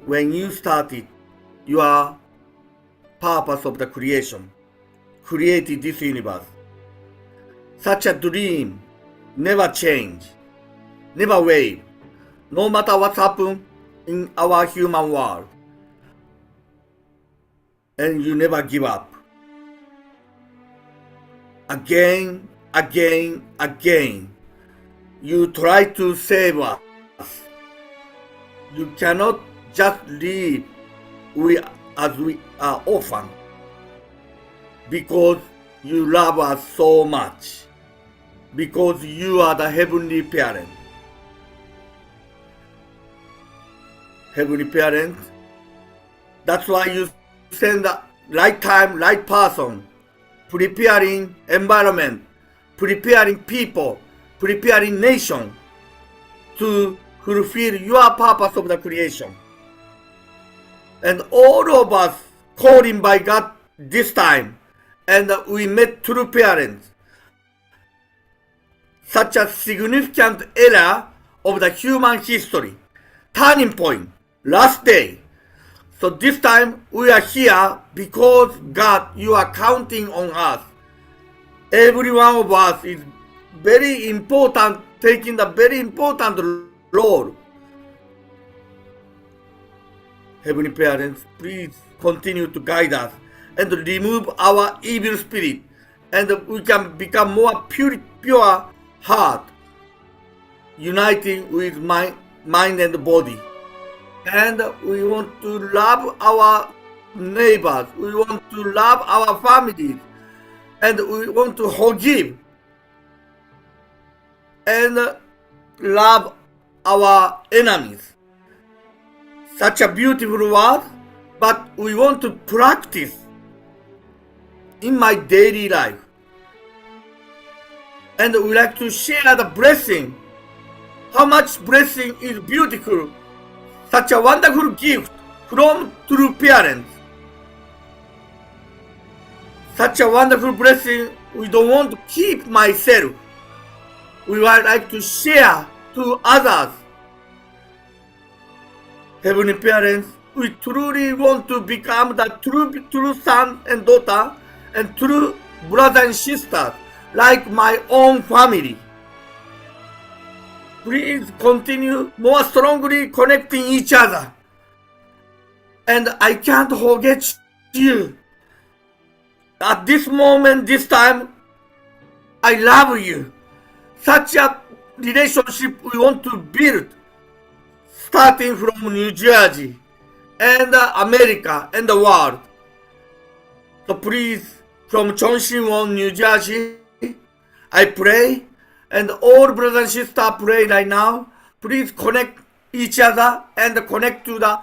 When you started your purpose of the creation, created this universe, such a dream never change, never wave, no matter what happened in our human world. And you never give up. Again, you try to save us. You cannot just leave as we are orphans, because you love us so much, because you are the Heavenly Parent. Heavenly Parent, that's why you send the right time, right person, preparing environment, preparing people, preparing nation to fulfill your purpose of the creation. And all of us calling by God this time, and we met true parents. Such a significant era of the human history, turning point, last day. So this time we are here because God, you are counting on us. Every one of us is very important, taking the very important role. Heavenly Parents, please continue to guide us and remove our evil spirit, and we can become more pure heart, uniting with mind and body. And we want to love our neighbors, we want to love our families, and we want to forgive and love our enemies. Such a beautiful word, but we want to practice in my daily life. And we like to share the blessing. How much blessing is beautiful. Such a wonderful gift from true parents. Such a wonderful blessing, we don't want to keep myself. We would like to share to others. Heavenly Parents, we truly want to become the true son and daughter and true brother and sister, like my own family. Please continue more strongly connecting each other. And I can't forget you. At this moment, this time, I love you. Such a relationship we want to build, starting from New Jersey and America and the world. So please, from Chonshin, New Jersey, I pray, and all brothers and sisters pray right now. Please connect each other and connect to the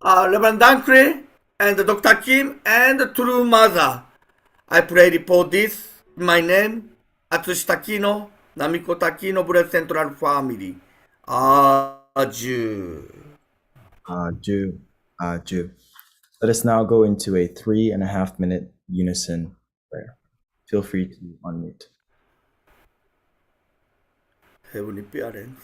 Reverend Dankre and Dr. Kim and True Mother. I pray for this in my name, Atsushi Takino, Namiko Takino, Blessed Central Family. Adieu. Adieu. Adieu. Let us now go into a 3.5 minute unison prayer. Feel free to unmute. Heavenly Parents,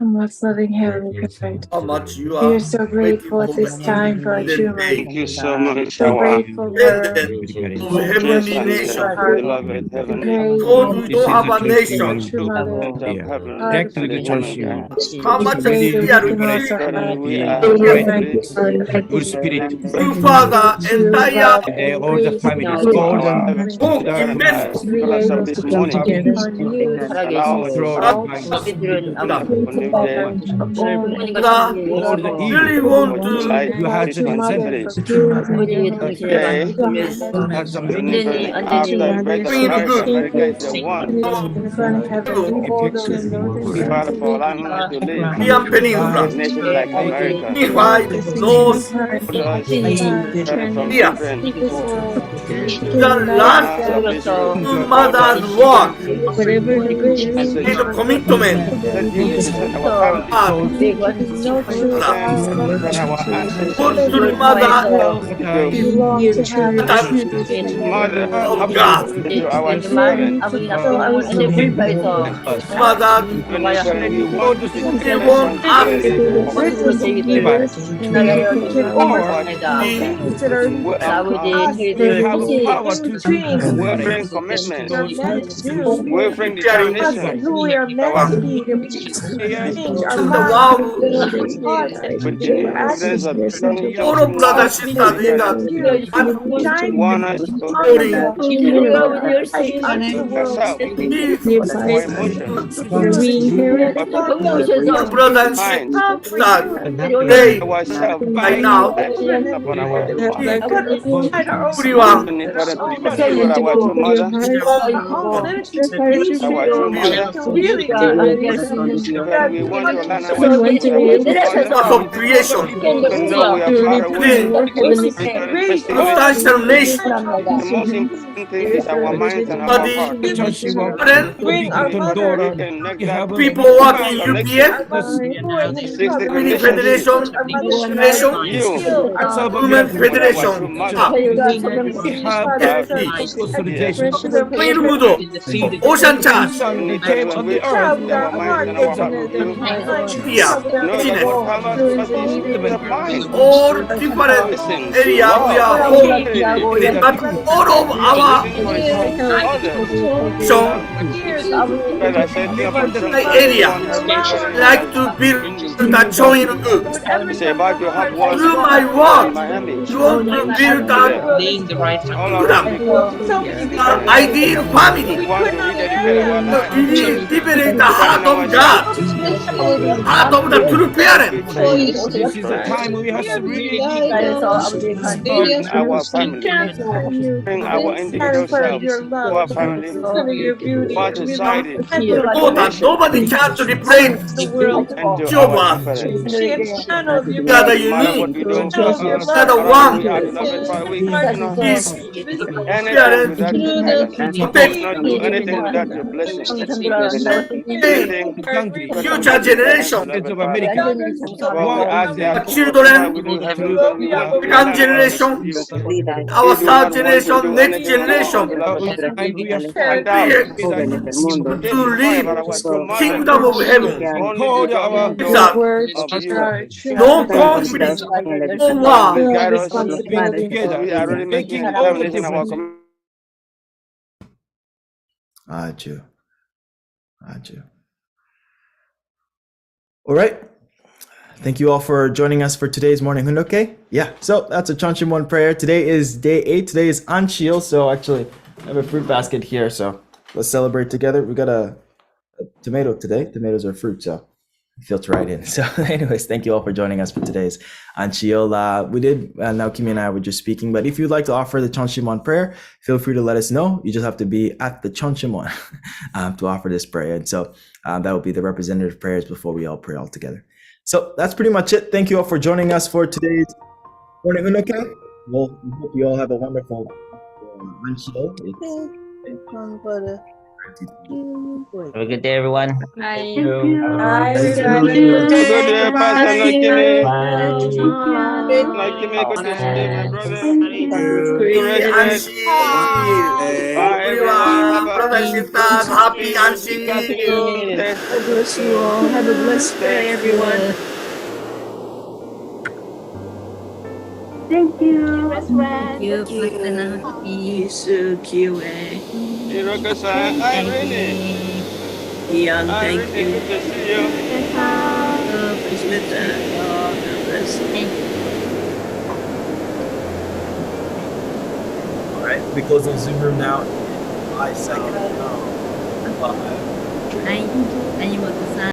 Most loving Heavenly Parent, how much you we are are so grateful at this time for our true mother. Thank you so much, So our grateful for President of the heavenly worship nation. of our beloved heavenly pray God, we This don't is have a a nation. our Church true mother. of heaven God, Thank you, and Church. humankind. How we much pray is that here we can also Father, we the are great grateful good spirit, true Father, to entire love and all the praise family, you, all for the our loving hope God and immense. I, to be because of able this to morning family, on you, and our exalt by you, Father, pray beautiful new day together, own and all the really evil want to to July thank you our had true mother2023. for giving Today as a is many anniversary after America. bring you America, good. America is the one. in front of heaven. We hold those pictures roses Father, to for you. allowing us to live Korean in a Peninsula, nation like America. unified This is true North heart, Put us from Korea. different this world. To The unite last corners of together, this world. true Lord, mother's us work whatever it brings, message made a commitment. sent you to send our family. there can be no true For them, love like even our Good ancestors true mother do. we long to have those that truths together. Mother of God. to our Learning parents. to fulfill our Mother, Heavenly Father, we want this they want generation to us get it for rhythms and gears that can our overcome to things that are us, they have a the power to in-between wavering we are commitment, meant to do, wavering sharing us and determination. who we are meant Our to be, that we can change our in the minds, world. our thoughts, with genuine our evidence actions, of All of brothers love and and sisters in because the of spirit. you. and Want Shining us to on glory. the light into the world, ourselves These for emotion, for all brothers and mind, come for sisters, you. they ourselves right now, upon our these Put aside our own everyone Heavenly Father, our own please be with our true mother, our own want limited our true you mother. to really do Even that we want to align so ourselves with our true mother, because of creation. even though we are far away. The great Still, substantial nation. the most important thing is our minds and our Body, heart. parent, bring our So we mother can make that people path working of next UPS, who has been 60 covered, Women relationship. Federation, our mother's Federation, You, heal, our Women with our true Federation. mother, Ah, have Father, yes, Oil Mudo, Ocean Charge, Heavenly Father, when we child with set our our minds heart and our heart with openness you, and mind India, covered know that business, what power us is the mind. all different Listen, area we love, are home charity, in it, but all of our living for his others. so years and Father, setting up a my church for area one Heavenly Father in like to build a joint good. It's about to have one Through my in work, Miami. you want to build So a that all our program, people can ideal family, want to rededicate our life, liberate the heart turning of ourselves God, heart of the true parent. This is the time we have to really in our family, you bring our stand in individual front of selves your to love, our family, front of your beauty, for and we long society, to the Important, nation, nobody can to out replace to the world and to two of our us. difference. be a channel of your We are the No matter beauty, what unique, we a do, channel of your we are love, the no matter who we one. are, beloved Father, we cannot heart These do anything parents without your guidance. We protect cannot do anything without your blessing. the Anything but future with your guidance, generation, States beloved of Father. America. For we ask our that whatever we children, do, Heavenly Father, we want to second align ourselves with generation, you. our We do third not want to generation, do next anything on our own, generation. beloved We Father. find we are Find strong out, Create to testify live about our true mother, kingdom of heaven. and only call begotten our It's your daughter a words of are you. our truth. no conflict, no Father, war. please guide us being as together, we are already making a making all the determination in our difference. community. Aju. Aju. All right. Thank you all for joining us for today's morning Hundoke. Yeah, so that's a Chanchimon prayer. Today is day 8. Today is Anshio. So actually, I have a fruit basket here. So let's celebrate together. We got a tomato today. Tomatoes are fruit, so filter right in. So anyways, thank you all for joining us for today's Anshio. We did, now Kimi and I were just speaking, but if you'd like to offer the Chanchimon prayer, feel free to let us know. You just have to be at the Chanchimon to offer this prayer. And so that will be the representative prayers before we all pray all together. So that's pretty much it. Thank you all for joining us for today's morning Hundoke. Well, we hope you all have a wonderful Anshio. Have a good day, everyone. Bye. Thank you. Bye, Thank everybody. you. Have a good day, Pastor Lakimi. Bye. Lakimi, good to see you, my brother. Happy Congratulations. Anshi. Bye, everyone. Have Everyone, a brothers and sisters, happy Anshi. Tuesday. God bless you all. Have a blessed day, everyone. Thank you. Thank you, Pastor Naki. Isukiwe. Hiroka-san, Irene. Ian, thank Irene, you. good to see you. Smita. God bless you. All right, we close the Zoom room now. 5 seconds. 5. はい、谷本さん。